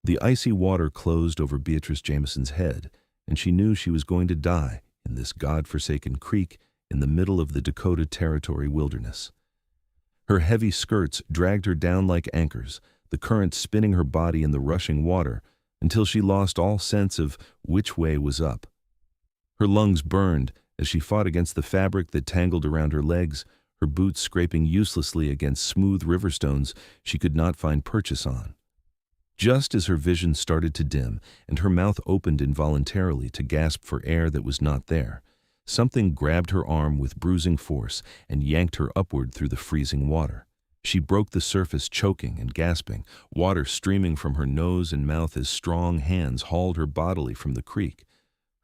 The icy water closed over Beatrice Jameson's head, and she knew she was going to die in this God-forsaken creek in the middle of the Dakota Territory wilderness. Her heavy skirts dragged her down like anchors, the current spinning her body in the rushing water until she lost all sense of which way was up. Her lungs burned as she fought against the fabric that tangled around her legs, her boots scraping uselessly against smooth river stones she could not find purchase on. Just as her vision started to dim and her mouth opened involuntarily to gasp for air that was not there, something grabbed her arm with bruising force and yanked her upward through the freezing water. She broke the surface choking and gasping, water streaming from her nose and mouth as strong hands hauled her bodily from the creek.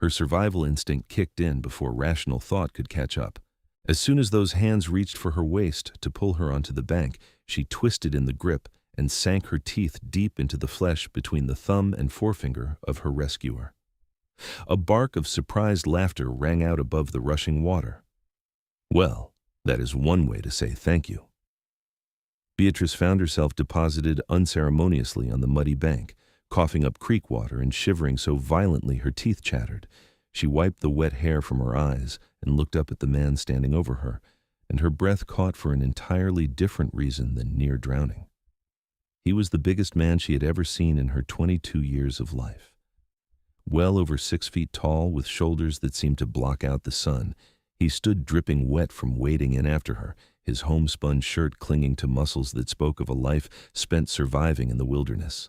Her survival instinct kicked in before rational thought could catch up. As soon as those hands reached for her waist to pull her onto the bank, she twisted in the grip and sank her teeth deep into the flesh between the thumb and forefinger of her rescuer. A bark of surprised laughter rang out above the rushing water. Well, that is one way to say thank you. Beatrice found herself deposited unceremoniously on the muddy bank, coughing up creek water and shivering so violently her teeth chattered. She wiped the wet hair from her eyes and looked up at the man standing over her, and her breath caught for an entirely different reason than near drowning. He was the biggest man she had ever seen in her 22 years of life. Well over 6 feet tall, with shoulders that seemed to block out the sun, he stood dripping wet from wading in after her, his homespun shirt clinging to muscles that spoke of a life spent surviving in the wilderness.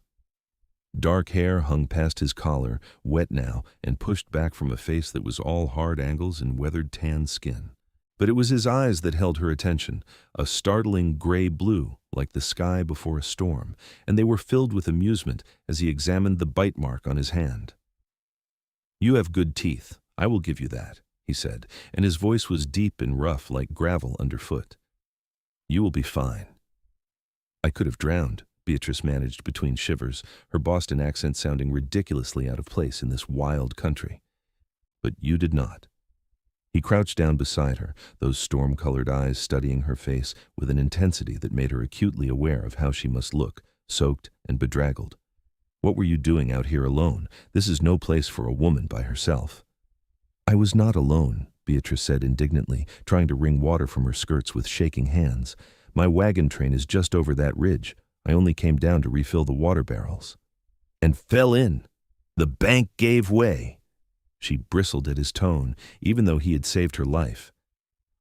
Dark hair hung past his collar, wet now, and pushed back from a face that was all hard angles and weathered tan skin. But it was his eyes that held her attention, a startling gray blue, like the sky before a storm, and they were filled with amusement as he examined the bite mark on his hand. "You have good teeth, I will give you that," he said, and his voice was deep and rough like gravel underfoot. "You will be fine." "I could have drowned," Beatrice managed between shivers, her Boston accent sounding ridiculously out of place in this wild country. "But you did not." He crouched down beside her, those storm-colored eyes studying her face with an intensity that made her acutely aware of how she must look, soaked and bedraggled. "What were you doing out here alone? This is no place for a woman by herself." "I was not alone," Beatrice said indignantly, trying to wring water from her skirts with shaking hands. "My wagon train is just over that ridge. I only came down to refill the water barrels." "And fell in. The bank gave way." She bristled at his tone, even though he had saved her life.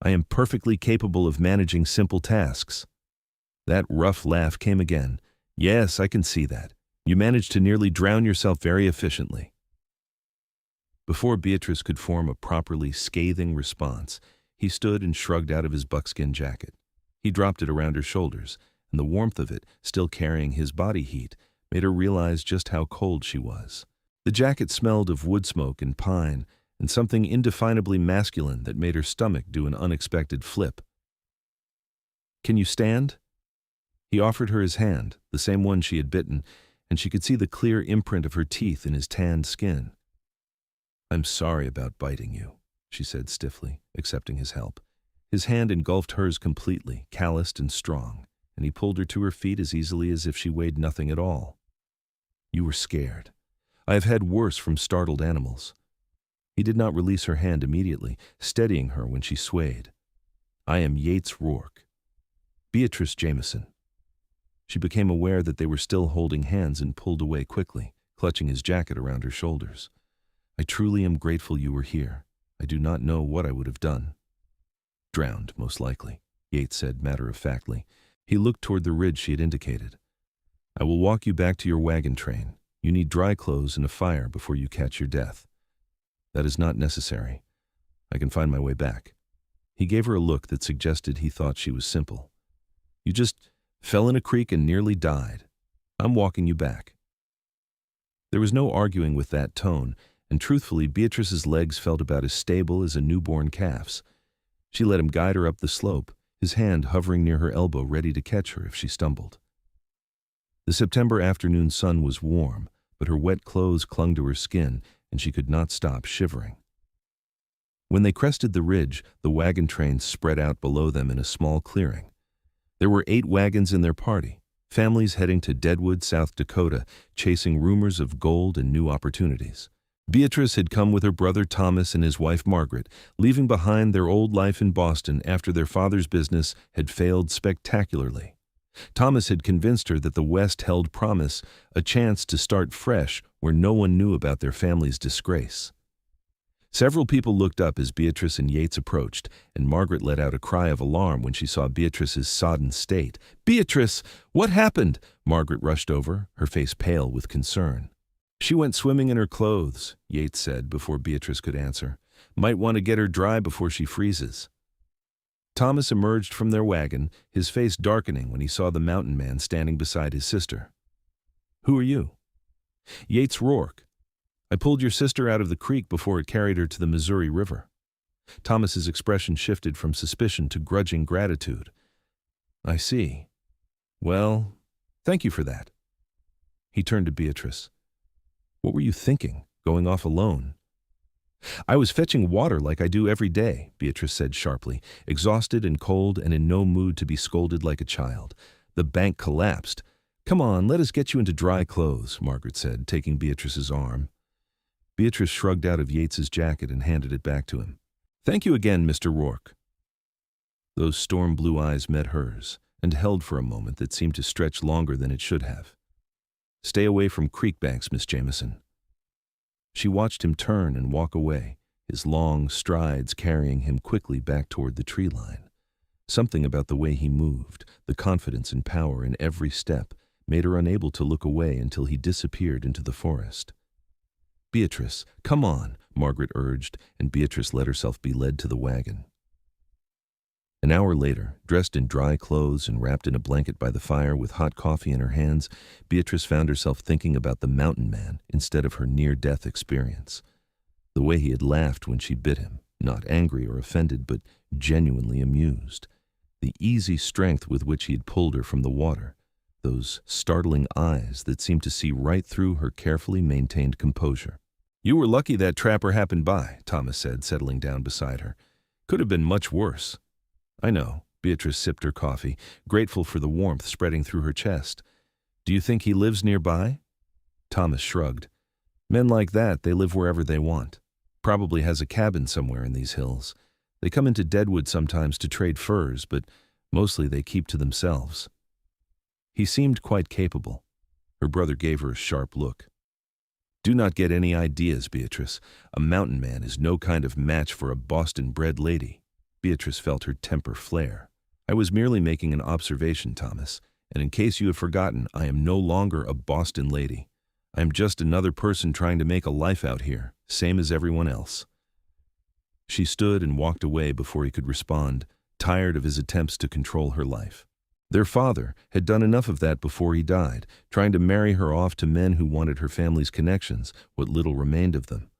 "I am perfectly capable of managing simple tasks." That rough laugh came again. "Yes, I can see that. You managed to nearly drown yourself very efficiently." Before Beatrice could form a properly scathing response, he stood and shrugged out of his buckskin jacket. He dropped it around her shoulders, and the warmth of it, still carrying his body heat, made her realize just how cold she was. The jacket smelled of wood smoke and pine, and something indefinably masculine that made her stomach do an unexpected flip. "Can you stand?" He offered her his hand, the same one she had bitten, and she could see the clear imprint of her teeth in his tanned skin. "I'm sorry about biting you," she said stiffly, accepting his help. His hand engulfed hers completely, calloused and strong, and he pulled her to her feet as easily as if she weighed nothing at all. "You were scared. I have had worse from startled animals." He did not release her hand immediately, steadying her when she swayed. "I am Yates Rourke. Beatrice Jameson." She became aware that they were still holding hands and pulled away quickly, clutching his jacket around her shoulders. "I truly am grateful you were here. I do not know what I would have done." "Drowned, most likely," Yates said matter-of-factly. He looked toward the ridge she had indicated. "I will walk you back to your wagon train. You need dry clothes and a fire before you catch your death." "That is not necessary. I can find my way back." He gave her a look that suggested he thought she was simple. "You just fell in a creek and nearly died. I'm walking you back." There was no arguing with that tone, and truthfully, Beatrice's legs felt about as stable as a newborn calf's. She let him guide her up the slope, his hand hovering near her elbow ready to catch her if she stumbled. The September afternoon sun was warm, but her wet clothes clung to her skin, and she could not stop shivering. When they crested the ridge, the wagon train spread out below them in a small clearing. There were 8 wagons in their party, families heading to Deadwood, South Dakota, chasing rumors of gold and new opportunities. Beatrice had come with her brother Thomas and his wife Margaret, leaving behind their old life in Boston after their father's business had failed spectacularly. Thomas had convinced her that the West held promise, a chance to start fresh where no one knew about their family's disgrace. Several people looked up as Beatrice and Yates approached, and Margaret let out a cry of alarm when she saw Beatrice's sodden state. "Beatrice, what happened?" Margaret rushed over, her face pale with concern. "She went swimming in her clothes," Yates said before Beatrice could answer. "Might want to get her dry before she freezes." Thomas emerged from their wagon, his face darkening when he saw the mountain man standing beside his sister. "Who are you?" "Yates Rourke. I pulled your sister out of the creek before it carried her to the Missouri River." Thomas's expression shifted from suspicion to grudging gratitude. "I see. Well, thank you for that." He turned to Beatrice. "What were you thinking, going off alone?" "I was fetching water like I do every day," Beatrice said sharply, exhausted and cold and in no mood to be scolded like a child. "The bank collapsed." "Come on, let us get you into dry clothes," Margaret said, taking Beatrice's arm. Beatrice shrugged out of Yates's jacket and handed it back to him. "Thank you again, Mr. Rourke." Those storm blue eyes met hers and held for a moment that seemed to stretch longer than it should have. "Stay away from creek banks, Miss Jameson." She watched him turn and walk away, his long strides carrying him quickly back toward the tree line. Something about the way he moved, the confidence and power in every step, made her unable to look away until he disappeared into the forest. "Beatrice, come on," Margaret urged, and Beatrice let herself be led to the wagon. An hour later, dressed in dry clothes and wrapped in a blanket by the fire with hot coffee in her hands, Beatrice found herself thinking about the mountain man instead of her near-death experience. The way he had laughed when she bit him, not angry or offended, but genuinely amused. The easy strength with which he had pulled her from the water. Those startling eyes that seemed to see right through her carefully maintained composure. "You were lucky that trapper happened by," Thomas said, settling down beside her. "Could have been much worse." "I know." Beatrice sipped her coffee, grateful for the warmth spreading through her chest. "Do you think he lives nearby?" Thomas shrugged. "Men like that, they live wherever they want. Probably has a cabin somewhere in these hills. They come into Deadwood sometimes to trade furs, but mostly they keep to themselves." He seemed quite capable. Her brother gave her a sharp look. "Do not get any ideas, Beatrice. A mountain man is no kind of match for a Boston-bred lady." Beatrice felt her temper flare. "I was merely making an observation, Thomas, and in case you have forgotten, I am no longer a Boston lady. I am just another person trying to make a life out here, same as everyone else." She stood and walked away before he could respond, tired of his attempts to control her life. Their father had done enough of that before he died, trying to marry her off to men who wanted her family's connections, what little remained of them.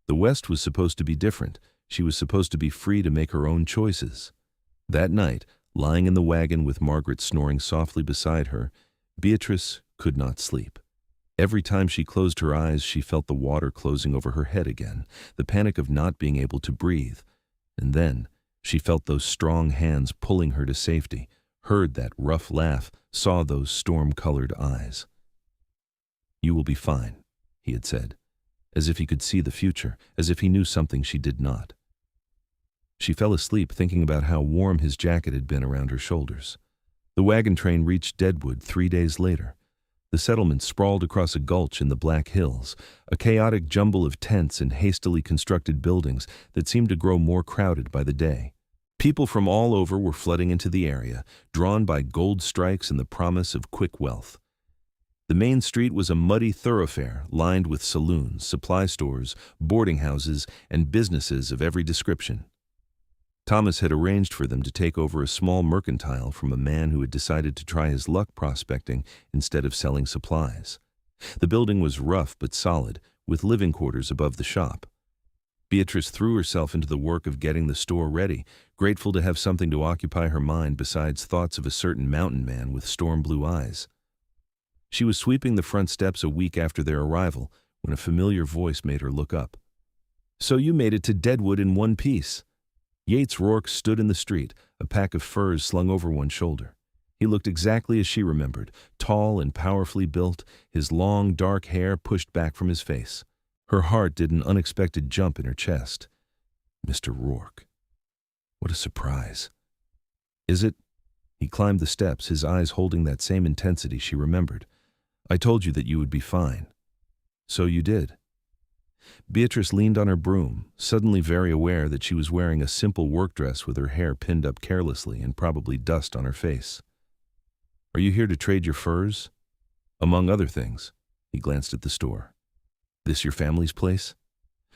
The West was supposed to be different. She was supposed to be free to make her own choices. That night, lying in the wagon with Margaret snoring softly beside her, Beatrice could not sleep. Every time she closed her eyes, she felt the water closing over her head again, the panic of not being able to breathe. And then she felt those strong hands pulling her to safety, heard that rough laugh, saw those storm-colored eyes. "You will be fine," he had said, as if he could see the future, as if he knew something she did not. She fell asleep thinking about how warm his jacket had been around her shoulders. The wagon train reached Deadwood 3 days later. The settlement sprawled across a gulch in the Black Hills, a chaotic jumble of tents and hastily constructed buildings that seemed to grow more crowded by the day. People from all over were flooding into the area, drawn by gold strikes and the promise of quick wealth. The main street was a muddy thoroughfare lined with saloons, supply stores, boarding houses, and businesses of every description. Thomas had arranged for them to take over a small mercantile from a man who had decided to try his luck prospecting instead of selling supplies. The building was rough but solid, with living quarters above the shop. Beatrice threw herself into the work of getting the store ready, grateful to have something to occupy her mind besides thoughts of a certain mountain man with storm-blue eyes. She was sweeping the front steps a week after their arrival when a familiar voice made her look up. "So you made it to Deadwood in one piece." Yates Rourke stood in the street, a pack of furs slung over one shoulder. He looked exactly as she remembered, tall and powerfully built, his long, dark hair pushed back from his face. Her heart did an unexpected jump in her chest. Mr. Rourke. What a surprise. Is it? He climbed the steps, his eyes holding that same intensity she remembered. I told you that you would be fine. So you did. Beatrice leaned on her broom, suddenly very aware that she was wearing a simple work dress with her hair pinned up carelessly and probably dust on her face. Are you here to trade your furs? Among other things. He glanced at the store. This your family's place?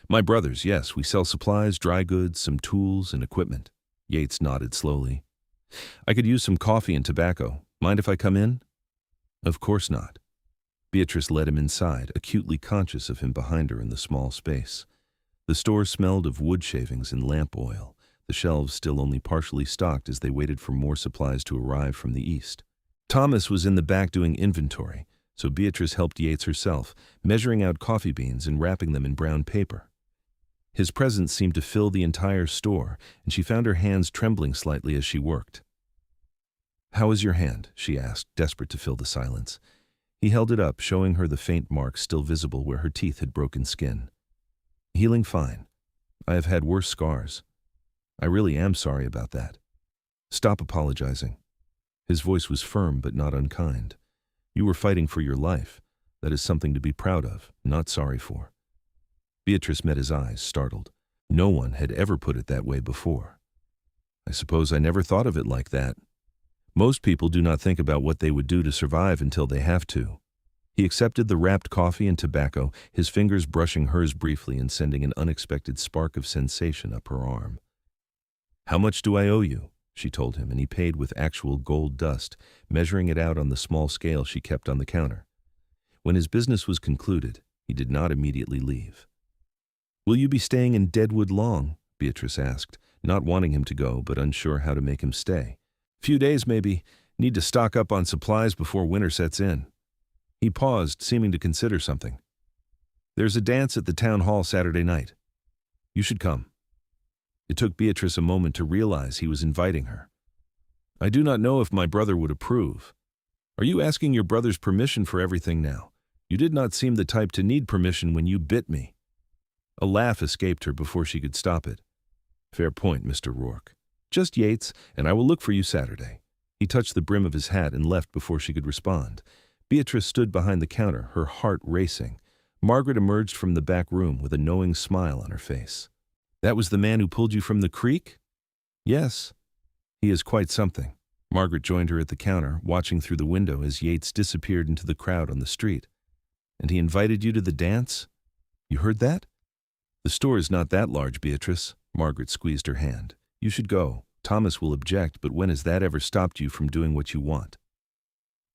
My brother's, yes. We sell supplies, dry goods, some tools, and equipment. Yates nodded slowly. I could use some coffee and tobacco. Mind if I come in? Of course not. Beatrice led him inside, acutely conscious of him behind her in the small space. The store smelled of wood shavings and lamp oil, the shelves still only partially stocked as they waited for more supplies to arrive from the east. Thomas was in the back doing inventory, so Beatrice helped Yates herself, measuring out coffee beans and wrapping them in brown paper. His presence seemed to fill the entire store, and she found her hands trembling slightly as she worked. How is your hand? She asked, desperate to fill the silence. He held it up, showing her the faint marks still visible where her teeth had broken skin. Healing fine. I have had worse scars. I really am sorry about that. Stop apologizing. His voice was firm but not unkind. You were fighting for your life. That is something to be proud of, not sorry for. Beatrice met his eyes, startled. No one had ever put it that way before. I suppose I never thought of it like that. Most people do not think about what they would do to survive until they have to. He accepted the wrapped coffee and tobacco, his fingers brushing hers briefly and sending an unexpected spark of sensation up her arm. How much do I owe you? She told him, and he paid with actual gold dust, measuring it out on the small scale she kept on the counter. When his business was concluded, he did not immediately leave. Will you be staying in Deadwood long? Beatrice asked, not wanting him to go but unsure how to make him stay. Few days maybe. Need to stock up on supplies before winter sets in. He paused, seeming to consider something. There's a dance at the town hall Saturday night. You should come. It took Beatrice a moment to realize he was inviting her. I do not know if my brother would approve. Are you asking your brother's permission for everything now? You did not seem the type to need permission when you bit me. A laugh escaped her before she could stop it. Fair point, Mr. Rourke. Just Yates, and I will look for you Saturday. He touched the brim of his hat and left before she could respond. Beatrice stood behind the counter, her heart racing. Margaret emerged from the back room with a knowing smile on her face. That was the man who pulled you from the creek? Yes. He is quite something. Margaret joined her at the counter, watching through the window as Yates disappeared into the crowd on the street. And he invited you to the dance? You heard that? The store is not that large, Beatrice. Margaret squeezed her hand. You should go. Thomas will object, but when has that ever stopped you from doing what you want?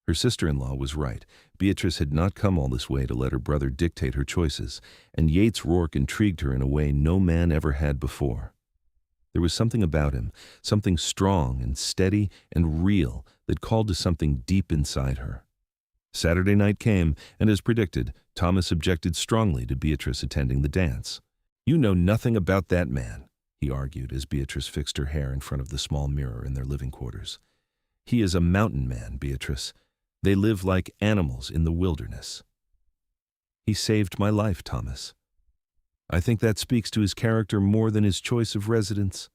Her sister-in-law was right. Beatrice had not come all this way to let her brother dictate her choices, and Yates Rourke intrigued her in a way no man ever had before. There was something about him, something strong and steady and real that called to something deep inside her. Saturday night came, and as predicted, Thomas objected strongly to Beatrice attending the dance. You know nothing about that man, he argued as Beatrice fixed her hair in front of the small mirror in their living quarters. He is a mountain man, Beatrice. They live like animals in the wilderness. He saved my life, Thomas. I think that speaks to his character more than his choice of residence.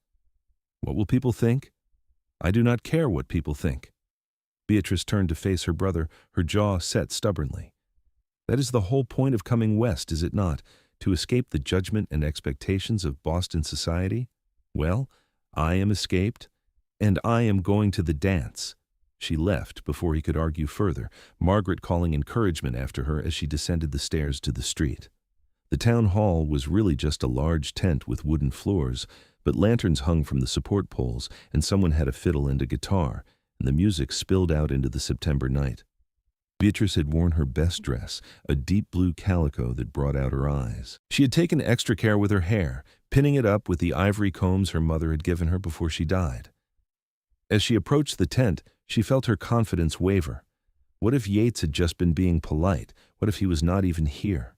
What will people think? I do not care what people think. Beatrice turned to face her brother, her jaw set stubbornly. That is the whole point of coming west, is it not? To escape the judgment and expectations of Boston society? Well, I am escaped, and I am going to the dance. She left before he could argue further, Margaret calling encouragement after her as she descended the stairs to the street. The town hall was really just a large tent with wooden floors, but lanterns hung from the support poles, and someone had a fiddle and a guitar, and the music spilled out into the September night. Beatrice had worn her best dress, a deep blue calico that brought out her eyes. She had taken extra care with her hair, pinning it up with the ivory combs her mother had given her before she died. As she approached the tent, she felt her confidence waver. What if Yates had just been being polite? What if he was not even here?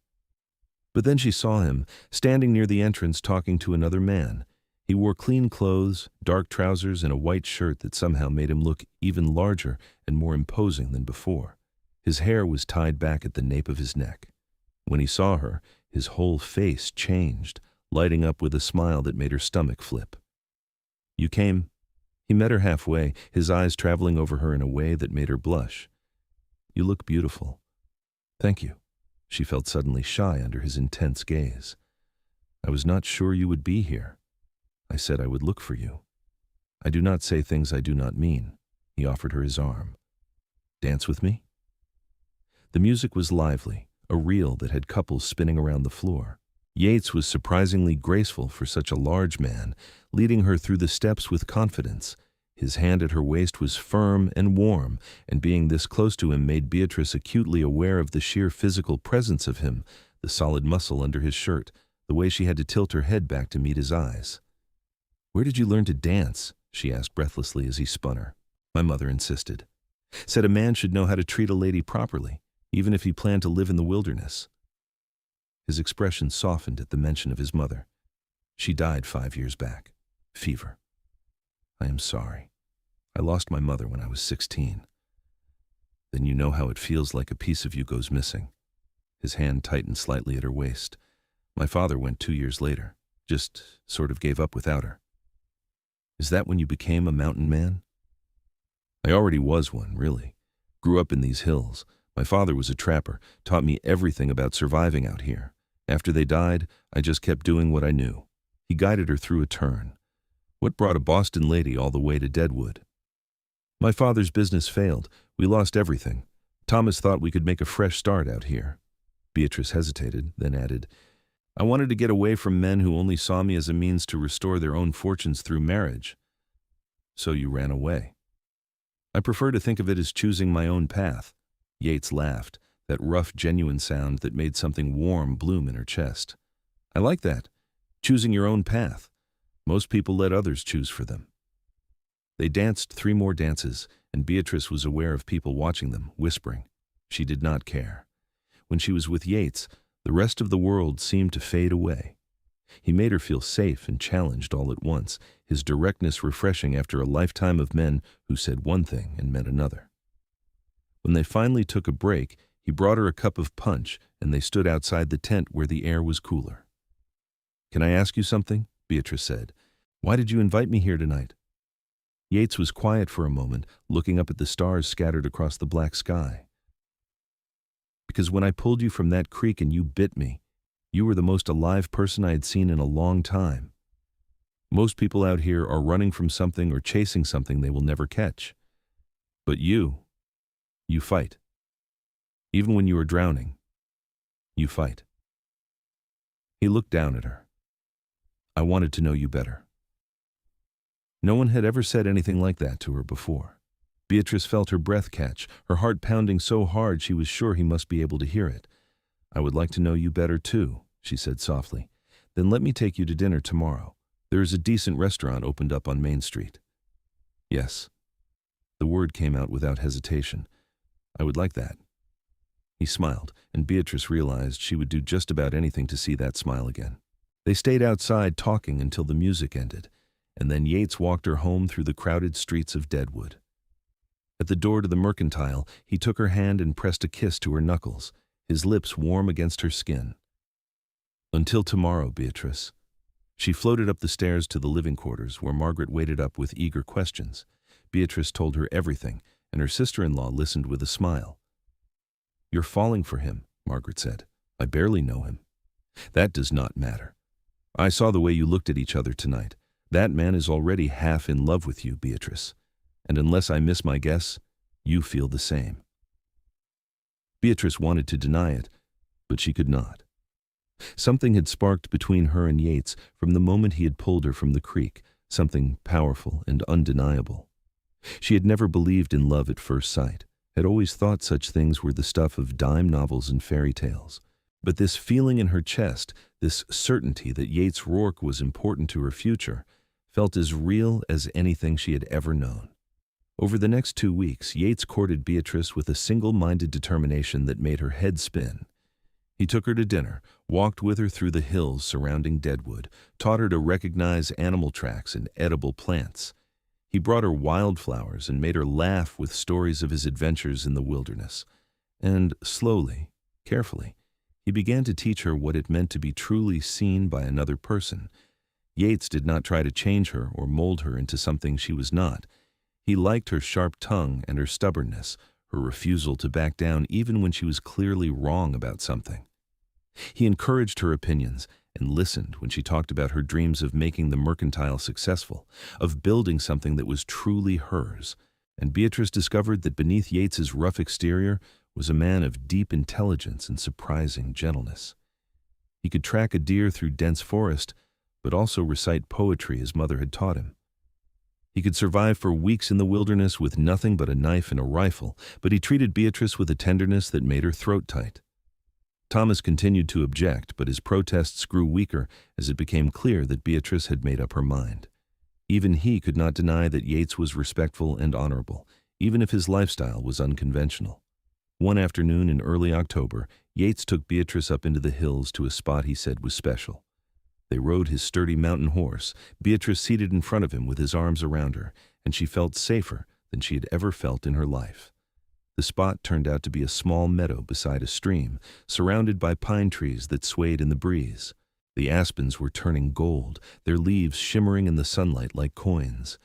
But then she saw him, standing near the entrance talking to another man. He wore clean clothes, dark trousers, and a white shirt that somehow made him look even larger and more imposing than before. His hair was tied back at the nape of his neck. When he saw her, his whole face changed, lighting up with a smile that made her stomach flip. "You came?" He met her halfway, his eyes traveling over her in a way that made her blush. "You look beautiful." "Thank you." She felt suddenly shy under his intense gaze. "I was not sure you would be here. I said I would look for you. I do not say things I do not mean." He offered her his arm. "Dance with me?" The music was lively, a reel that had couples spinning around the floor. Yates was surprisingly graceful for such a large man, leading her through the steps with confidence. His hand at her waist was firm and warm, and being this close to him made Beatrice acutely aware of the sheer physical presence of him, the solid muscle under his shirt, the way she had to tilt her head back to meet his eyes. "Where did you learn to dance?" she asked breathlessly as he spun her. "My mother insisted. Said a man should know how to treat a lady properly, even if he planned to live in the wilderness." His expression softened at the mention of his mother. "She died 5 years back. Fever." "I am sorry. I lost my mother when I was 16. "Then you know how it feels like a piece of you goes missing." His hand tightened slightly at her waist. "My father went 2 years later. Just sort of gave up without her." "Is that when you became a mountain man?" "I already was one, really. Grew up in these hills. My father was a trapper, taught me everything about surviving out here. After they died, I just kept doing what I knew." He guided her through a turn. "What brought a Boston lady all the way to Deadwood?" "My father's business failed. We lost everything. Thomas thought we could make a fresh start out here." Beatrice hesitated, then added, "I wanted to get away from men who only saw me as a means to restore their own fortunes through marriage." "So you ran away?" "I prefer to think of it as choosing my own path." Yates laughed, that rough, genuine sound that made something warm bloom in her chest. "I like that. Choosing your own path. Most people let others choose for them." They danced 3 more dances, and Beatrice was aware of people watching them, whispering. She did not care. When she was with Yates, the rest of the world seemed to fade away. He made her feel safe and challenged all at once, his directness refreshing after a lifetime of men who said one thing and meant another. When they finally took a break, he brought her a cup of punch, and they stood outside the tent where the air was cooler. "Can I ask you something?" Beatrice said. "Why did you invite me here tonight?" Yates was quiet for a moment, looking up at the stars scattered across the black sky. "Because when I pulled you from that creek and you bit me, you were the most alive person I had seen in a long time. Most people out here are running from something or chasing something they will never catch. But you fight. Even when you are drowning, you fight." He looked down at her. "I wanted to know you better." No one had ever said anything like that to her before. Beatrice felt her breath catch, her heart pounding so hard she was sure he must be able to hear it. "I would like to know you better too," she said softly. "Then let me take you to dinner tomorrow. There is a decent restaurant opened up on Main Street." "Yes." The word came out without hesitation. "I would like that." He smiled, and Beatrice realized she would do just about anything to see that smile again. They stayed outside talking until the music ended, and then Yates walked her home through the crowded streets of Deadwood. At the door to the Mercantile, he took her hand and pressed a kiss to her knuckles, his lips warm against her skin. "Until tomorrow, Beatrice." She floated up the stairs to the living quarters, where Margaret waited up with eager questions. Beatrice told her everything, and her sister-in-law listened with a smile. "You're falling for him," Margaret said. "I barely know him." "That does not matter. I saw the way you looked at each other tonight. That man is already half in love with you, Beatrice. And unless I miss my guess, you feel the same." Beatrice wanted to deny it, but she could not. Something had sparked between her and Yates from the moment he had pulled her from the creek, something powerful and undeniable. She had never believed in love at first sight, had always thought such things were the stuff of dime novels and fairy tales. But this feeling in her chest, this certainty that Yates Rourke was important to her future, felt as real as anything she had ever known. Over the next 2 weeks, Yates courted Beatrice with a single-minded determination that made her head spin. He took her to dinner, walked with her through the hills surrounding Deadwood, taught her to recognize animal tracks and edible plants. He brought her wildflowers and made her laugh with stories of his adventures in the wilderness. And slowly, carefully, he began to teach her what it meant to be truly seen by another person. Yates did not try to change her or mold her into something she was not. He liked her sharp tongue and her stubbornness, her refusal to back down even when she was clearly wrong about something. He encouraged her opinions and listened when she talked about her dreams of making the mercantile successful, of building something that was truly hers. And Beatrice discovered that beneath Yates's rough exterior was a man of deep intelligence and surprising gentleness. He could track a deer through dense forest, but also recite poetry his mother had taught him. He could survive for weeks in the wilderness with nothing but a knife and a rifle, but he treated Beatrice with a tenderness that made her throat tight. Thomas continued to object, but his protests grew weaker as it became clear that Beatrice had made up her mind. Even he could not deny that Yates was respectful and honorable, even if his lifestyle was unconventional. One afternoon in early October, Yates took Beatrice up into the hills to a spot he said was special. They rode his sturdy mountain horse, Beatrice seated in front of him with his arms around her, and she felt safer than she had ever felt in her life. The spot turned out to be a small meadow beside a stream, surrounded by pine trees that swayed in the breeze. The aspens were turning gold, their leaves shimmering in the sunlight like coins.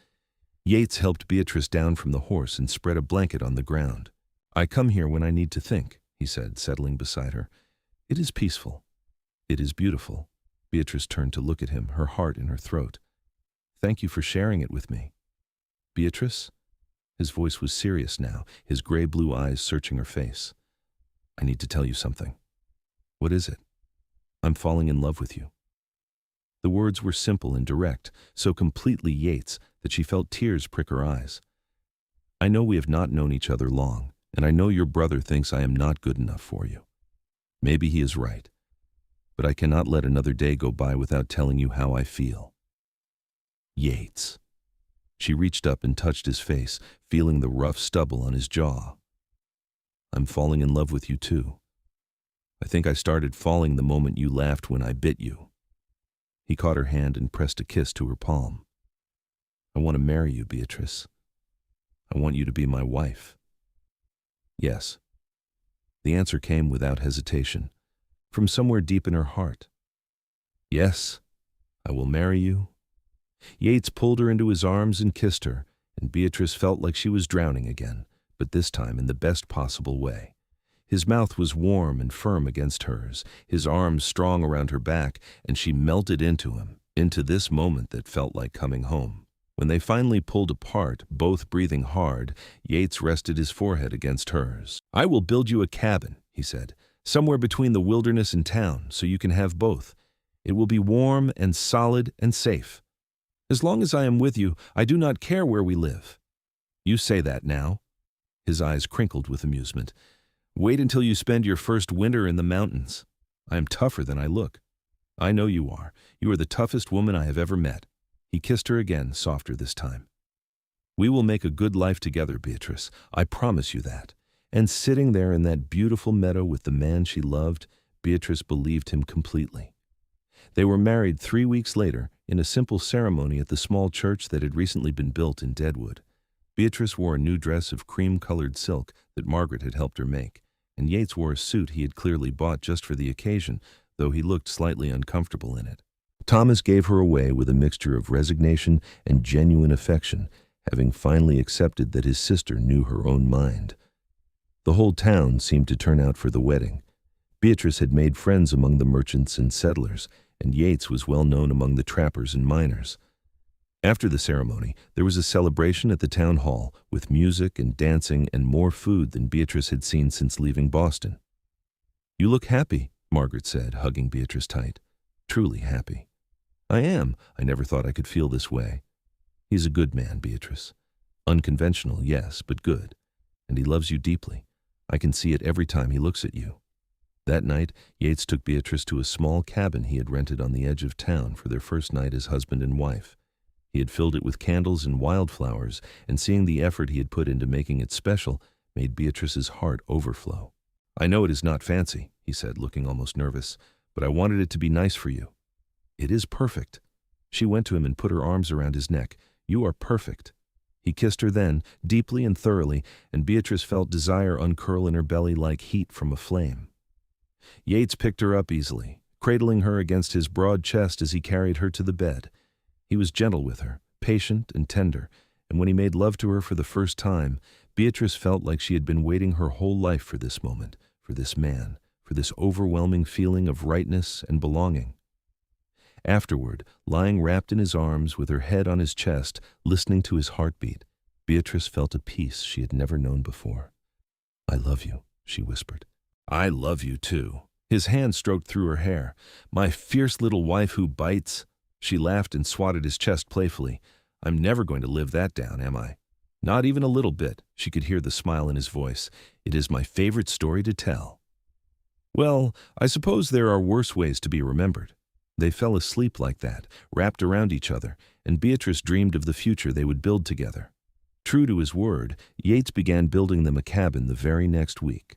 Yates helped Beatrice down from the horse and spread a blanket on the ground. "I come here when I need to think," he said, settling beside her. "It is peaceful. It is beautiful." Beatrice turned to look at him, her heart in her throat. "Thank you for sharing it with me." "Beatrice?" His voice was serious now, his gray-blue eyes searching her face. "I need to tell you something." "What is it?" "I'm falling in love with you." The words were simple and direct, so completely Yates that she felt tears prick her eyes. "I know we have not known each other long, and I know your brother thinks I am not good enough for you. Maybe he is right. But I cannot let another day go by without telling you how I feel." Yates. She reached up and touched his face, feeling the rough stubble on his jaw. "I'm falling in love with you too. I think I started falling the moment you laughed when I bit you." He caught her hand and pressed a kiss to her palm. "I want to marry you, Beatrice. I want you to be my wife." "Yes." The answer came without hesitation, from somewhere deep in her heart. "Yes, I will marry you." Yates pulled her into his arms and kissed her, and Beatrice felt like she was drowning again, but this time in the best possible way. His mouth was warm and firm against hers, his arms strong around her back, and she melted into him, into this moment that felt like coming home. When they finally pulled apart, both breathing hard, Yates rested his forehead against hers. "I will build you a cabin," he said, "somewhere between the wilderness and town, so you can have both. It will be warm and solid and safe. As long as I am with you, I do not care where we live." "You say that now." His eyes crinkled with amusement. "Wait until you spend your first winter in the mountains. I am tougher than I look." "I know you are. You are the toughest woman I have ever met." He kissed her again, softer this time. "We will make a good life together, Beatrice. I promise you that." And sitting there in that beautiful meadow with the man she loved, Beatrice believed him completely. They were married 3 weeks later in a simple ceremony at the small church that had recently been built in Deadwood. Beatrice wore a new dress of cream-colored silk that Margaret had helped her make, and Yates wore a suit he had clearly bought just for the occasion, though he looked slightly uncomfortable in it. Thomas gave her away with a mixture of resignation and genuine affection, having finally accepted that his sister knew her own mind. The whole town seemed to turn out for the wedding. Beatrice had made friends among the merchants and settlers, and Yates was well known among the trappers and miners. After the ceremony, there was a celebration at the town hall, with music and dancing and more food than Beatrice had seen since leaving Boston. "You look happy," Margaret said, hugging Beatrice tight. "Truly happy." "I am. I never thought I could feel this way." "He's a good man, Beatrice. Unconventional, yes, but good. And he loves you deeply. I can see it every time he looks at you." That night, Yates took Beatrice to a small cabin he had rented on the edge of town for their first night as husband and wife. He had filled it with candles and wildflowers, and seeing the effort he had put into making it special made Beatrice's heart overflow. "I know it is not fancy," he said, looking almost nervous, "but I wanted it to be nice for you." "It is perfect." She went to him and put her arms around his neck. "You are perfect." He kissed her then, deeply and thoroughly, and Beatrice felt desire uncurl in her belly like heat from a flame. Yates picked her up easily, cradling her against his broad chest as he carried her to the bed. He was gentle with her, patient and tender, and when he made love to her for the first time, Beatrice felt like she had been waiting her whole life for this moment, for this man, for this overwhelming feeling of rightness and belonging. Afterward, lying wrapped in his arms with her head on his chest, listening to his heartbeat, Beatrice felt a peace she had never known before. "I love you," she whispered. "I love you too." His hand stroked through her hair. "My fierce little wife who bites." She laughed and swatted his chest playfully. "I'm never going to live that down, am I?" "Not even a little bit." She could hear the smile in his voice. "It is my favorite story to tell." "Well, I suppose there are worse ways to be remembered." They fell asleep like that, wrapped around each other, and Beatrice dreamed of the future they would build together. True to his word, Yates began building them a cabin the very next week.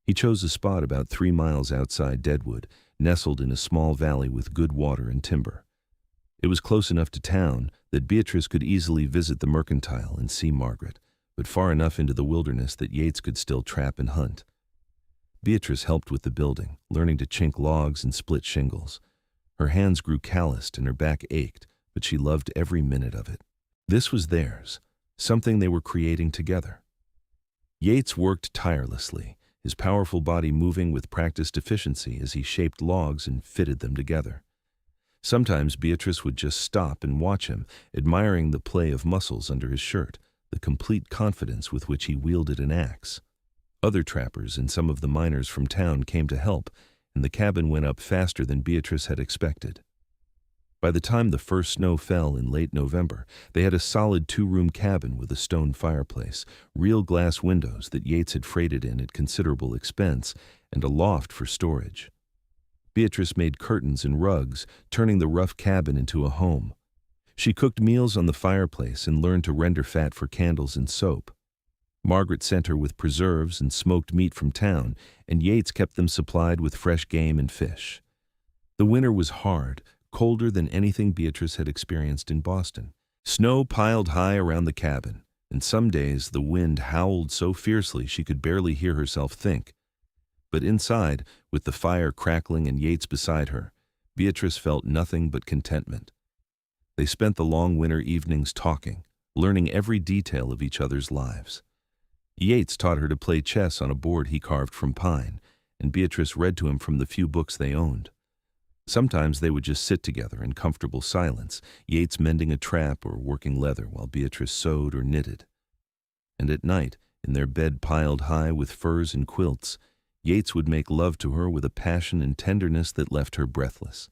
He chose a spot about 3 miles outside Deadwood, nestled in a small valley with good water and timber. It was close enough to town that Beatrice could easily visit the mercantile and see Margaret, but far enough into the wilderness that Yates could still trap and hunt. Beatrice helped with the building, learning to chink logs and split shingles. Her hands grew calloused and her back ached, but she loved every minute of it. This was theirs, something they were creating together. Yates worked tirelessly, his powerful body moving with practiced efficiency as he shaped logs and fitted them together. Sometimes Beatrice would just stop and watch him, admiring the play of muscles under his shirt, the complete confidence with which he wielded an axe. Other trappers and some of the miners from town came to help, and the cabin went up faster than Beatrice had expected. By the time the first snow fell in late November, they had a solid 2-room cabin with a stone fireplace, real glass windows that Yates had freighted in at considerable expense, and a loft for storage. Beatrice made curtains and rugs, turning the rough cabin into a home. She cooked meals on the fireplace and learned to render fat for candles and soap. Margaret sent her with preserves and smoked meat from town, and Yates kept them supplied with fresh game and fish. The winter was hard, colder than anything Beatrice had experienced in Boston. Snow piled high around the cabin, and some days the wind howled so fiercely she could barely hear herself think. But inside, with the fire crackling and Yates beside her, Beatrice felt nothing but contentment. They spent the long winter evenings talking, learning every detail of each other's lives. Yates taught her to play chess on a board he carved from pine, and Beatrice read to him from the few books they owned. Sometimes they would just sit together in comfortable silence, Yates mending a trap or working leather while Beatrice sewed or knitted. And at night, in their bed piled high with furs and quilts, Yates would make love to her with a passion and tenderness that left her breathless.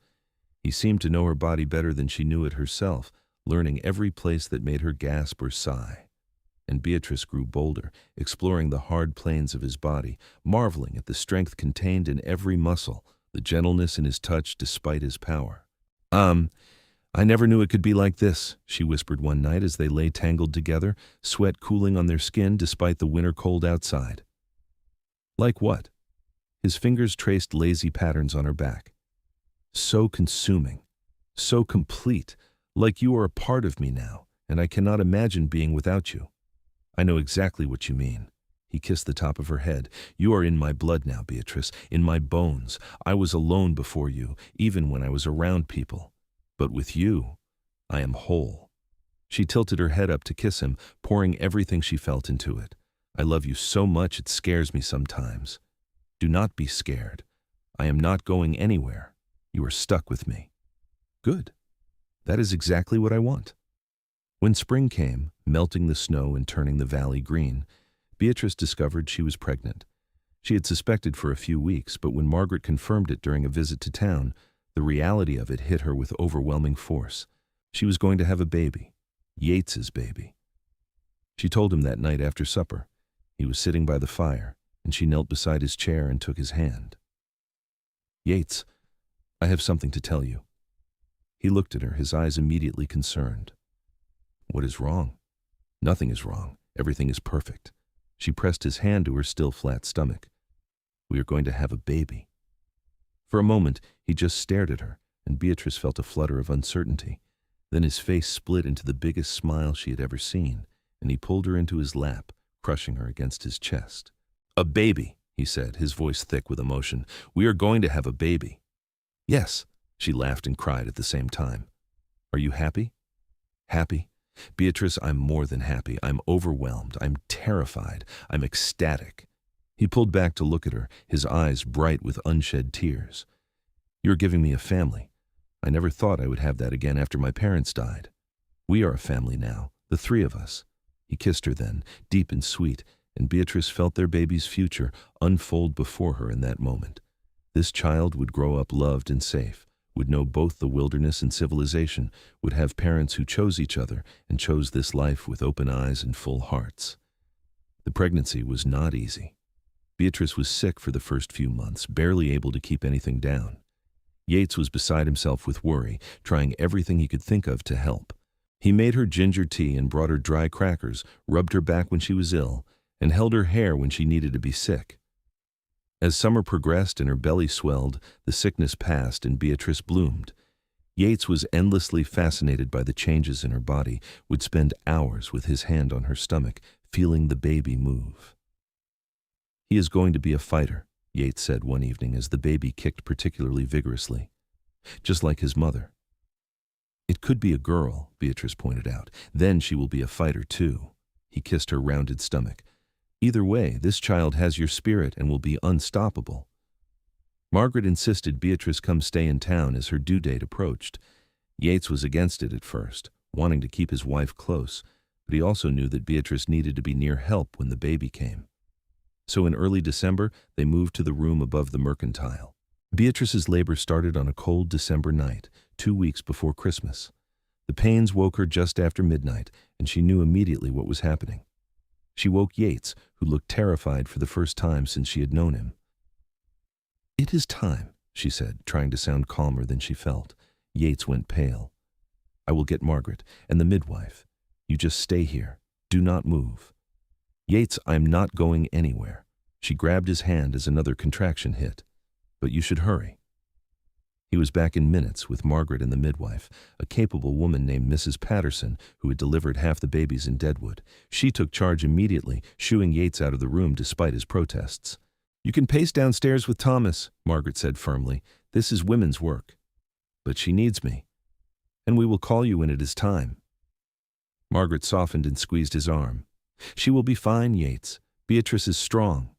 He seemed to know her body better than she knew it herself, learning every place that made her gasp or sigh. And Beatrice grew bolder, exploring the hard planes of his body, marveling at the strength contained in every muscle, the gentleness in his touch despite his power. I never knew it could be like this," she whispered one night as they lay tangled together, sweat cooling on their skin despite the winter cold outside. "Like what?" His fingers traced lazy patterns on her back. "So consuming, so complete, like you are a part of me now, and I cannot imagine being without you." "I know exactly what you mean." He kissed the top of her head. "You are in my blood now, Beatrice, in my bones. I was alone before you, even when I was around people. But with you, I am whole." She tilted her head up to kiss him, pouring everything she felt into it. "I love you so much it scares me sometimes." "Do not be scared. I am not going anywhere. You are stuck with me." "Good. That is exactly what I want." When spring came, melting the snow and turning the valley green, Beatrice discovered she was pregnant. She had suspected for a few weeks, but when Margaret confirmed it during a visit to town, the reality of it hit her with overwhelming force. She was going to have a baby, Yates's baby. She told him that night after supper. He was sitting by the fire, and she knelt beside his chair and took his hand. "Yates, I have something to tell you." He looked at her, his eyes immediately concerned. "What is wrong?" "Nothing is wrong. Everything is perfect." She pressed his hand to her still flat stomach. "We are going to have a baby." For a moment, he just stared at her, and Beatrice felt a flutter of uncertainty. Then his face split into the biggest smile she had ever seen, and he pulled her into his lap, crushing her against his chest. "A baby," he said, his voice thick with emotion. "We are going to have a baby." "Yes," she laughed and cried at the same time. "Are you happy?" "Happy? Beatrice, I'm more than happy. I'm overwhelmed. I'm terrified. I'm ecstatic." He pulled back to look at her, his eyes bright with unshed tears. "You're giving me a family. I never thought I would have that again after my parents died. We are a family now, the three of us." He kissed her then, deep and sweet, and Beatrice felt their baby's future unfold before her in that moment. This child would grow up loved and safe, would know both the wilderness and civilization, would have parents who chose each other and chose this life with open eyes and full hearts. The pregnancy was not easy. Beatrice was sick for the first few months, barely able to keep anything down. Yates was beside himself with worry, trying everything he could think of to help. He made her ginger tea and brought her dry crackers, rubbed her back when she was ill, and held her hair when she needed to be sick. As summer progressed and her belly swelled, the sickness passed and Beatrice bloomed. Yates was endlessly fascinated by the changes in her body, would spend hours with his hand on her stomach, feeling the baby move. "He is going to be a fighter," Yates said one evening as the baby kicked particularly vigorously. "Just like his mother." "It could be a girl," Beatrice pointed out. "Then she will be a fighter too." He kissed her rounded stomach. "Either way, this child has your spirit and will be unstoppable." Margaret insisted Beatrice come stay in town as her due date approached. Yates was against it at first, wanting to keep his wife close, but he also knew that Beatrice needed to be near help when the baby came. So in early December, they moved to the room above the mercantile. Beatrice's labor started on a cold December night, 2 weeks before Christmas. The pains woke her just after midnight, and she knew immediately what was happening. She woke Yates, who looked terrified for the first time since she had known him. "It is time," she said, trying to sound calmer than she felt. Yates went pale. "I will get Margaret and the midwife. You just stay here. Do not move." "Yates, I'm not going anywhere." She grabbed his hand as another contraction hit. "But you should hurry." He was back in minutes with Margaret and the midwife, a capable woman named Mrs. Patterson who had delivered half the babies in Deadwood. She took charge immediately, shooing Yates out of the room despite his protests. "You can pace downstairs with Thomas," Margaret said firmly. "This is women's work." "But she needs me." "And we will call you when it is time." Margaret softened and squeezed his arm. "She will be fine, Yates. Beatrice is strong."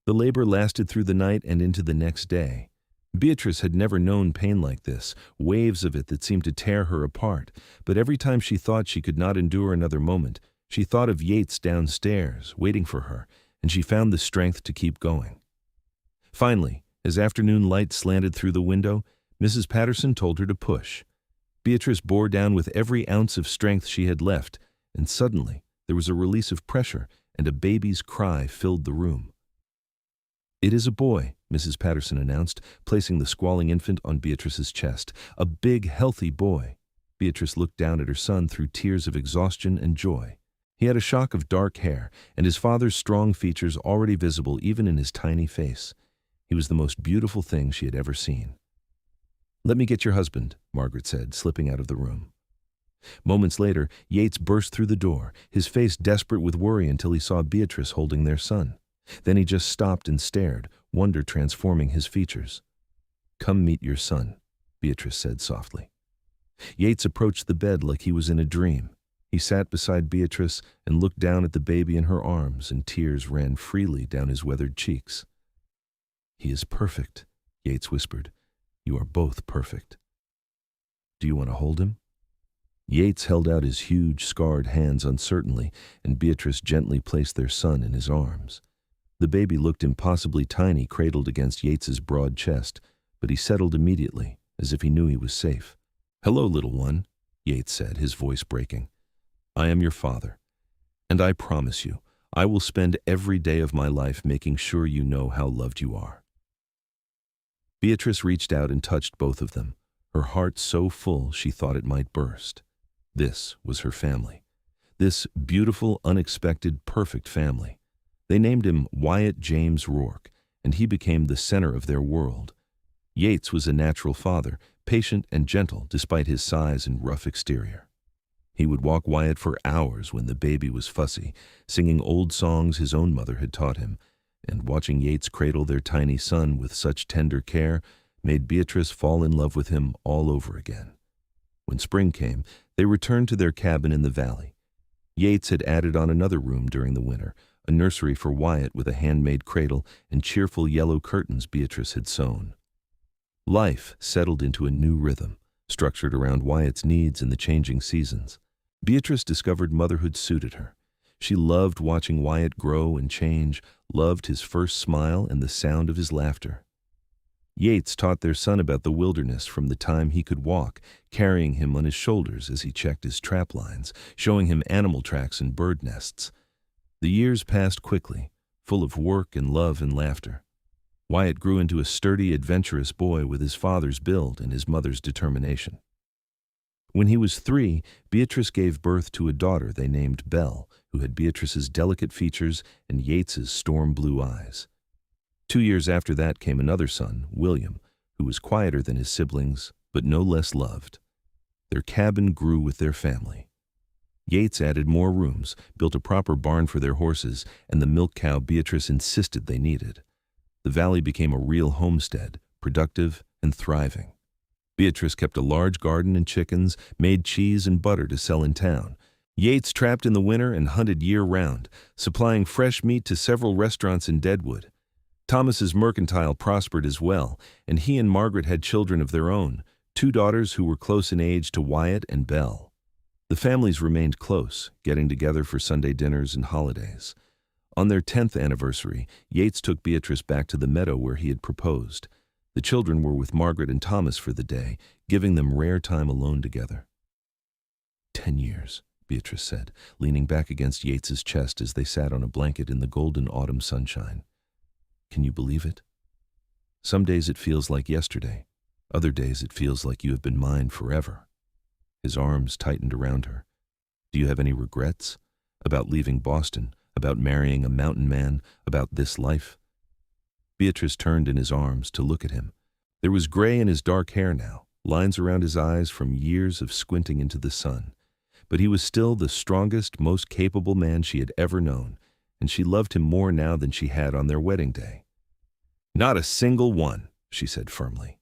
The labor lasted through the night and into the next day. Beatrice had never known pain like this, waves of it that seemed to tear her apart, but every time she thought she could not endure another moment, she thought of Yates downstairs, waiting for her, and she found the strength to keep going. Finally, as afternoon light slanted through the window, Mrs. Patterson told her to push. Beatrice bore down with every ounce of strength she had left, and suddenly there was a release of pressure, and a baby's cry filled the room. "It is a boy," Mrs. Patterson announced, placing the squalling infant on Beatrice's chest. "A big, healthy boy." Beatrice looked down at her son through tears of exhaustion and joy. He had a shock of dark hair, and his father's strong features already visible even in his tiny face. He was the most beautiful thing she had ever seen. "Let me get your husband," Margaret said, slipping out of the room. Moments later, Yates burst through the door, his face desperate with worry until he saw Beatrice holding their son. Then he just stopped and stared, wonder transforming his features. "Come meet your son," Beatrice said softly. Yates approached the bed like he was in a dream. He sat beside Beatrice and looked down at the baby in her arms, and tears ran freely down his weathered cheeks. "He is perfect," Yates whispered. "You are both perfect. Do you want to hold him?" Yates held out his huge, scarred hands uncertainly, and Beatrice gently placed their son in his arms. The baby looked impossibly tiny cradled against Yates's broad chest, but he settled immediately, as if he knew he was safe. "Hello, little one," Yates said, his voice breaking. "I am your father, and I promise you, I will spend every day of my life making sure you know how loved you are." Beatrice reached out and touched both of them, her heart so full she thought it might burst. This was her family. This beautiful, unexpected, perfect family. They named him Yates James Rourke, and he became the center of their world. Yates was a natural father, patient and gentle despite his size and rough exterior. He would walk Wyatt for hours when the baby was fussy, singing old songs his own mother had taught him, and watching Yates cradle their tiny son with such tender care made Beatrice fall in love with him all over again. When spring came, they returned to their cabin in the valley. Yates had added on another room during the winter, a nursery for Wyatt with a handmade cradle and cheerful yellow curtains Beatrice had sewn. Life settled into a new rhythm, structured around Wyatt's needs in the changing seasons. Beatrice discovered motherhood suited her. She loved watching Wyatt grow and change, loved his first smile and the sound of his laughter. Yates taught their son about the wilderness from the time he could walk, carrying him on his shoulders as he checked his trap lines, showing him animal tracks and bird nests. The years passed quickly, full of work and love and laughter. Wyatt grew into a sturdy, adventurous boy with his father's build and his mother's determination. When he was 3, Beatrice gave birth to a daughter they named Belle, who had Beatrice's delicate features and Yates's storm blue eyes. 2 years after that came another son, William, who was quieter than his siblings, but no less loved. Their cabin grew with their family. Yates added more rooms, built a proper barn for their horses, and the milk cow Beatrice insisted they needed. The valley became a real homestead, productive and thriving. Beatrice kept a large garden and chickens, made cheese and butter to sell in town. Yates trapped in the winter and hunted year-round, supplying fresh meat to several restaurants in Deadwood. Thomas's mercantile prospered as well, and he and Margaret had children of their own, 2 daughters who were close in age to Wyatt and Belle. The families remained close, getting together for Sunday dinners and holidays. On their 10th anniversary, Yates took Beatrice back to the meadow where he had proposed. The children were with Margaret and Thomas for the day, giving them rare time alone together. 10 years, Beatrice said, leaning back against Yates's chest as they sat on a blanket in the golden autumn sunshine. Can you believe it? Some days it feels like yesterday. Other days it feels like you have been mine forever. His arms tightened around her. Do you have any regrets? About leaving Boston? About marrying a mountain man? About this life? Beatrice turned in his arms to look at him. There was gray in his dark hair now, lines around his eyes from years of squinting into the sun. But he was still the strongest, most capable man she had ever known, and she loved him more now than she had on their wedding day. Not a single one, she said firmly.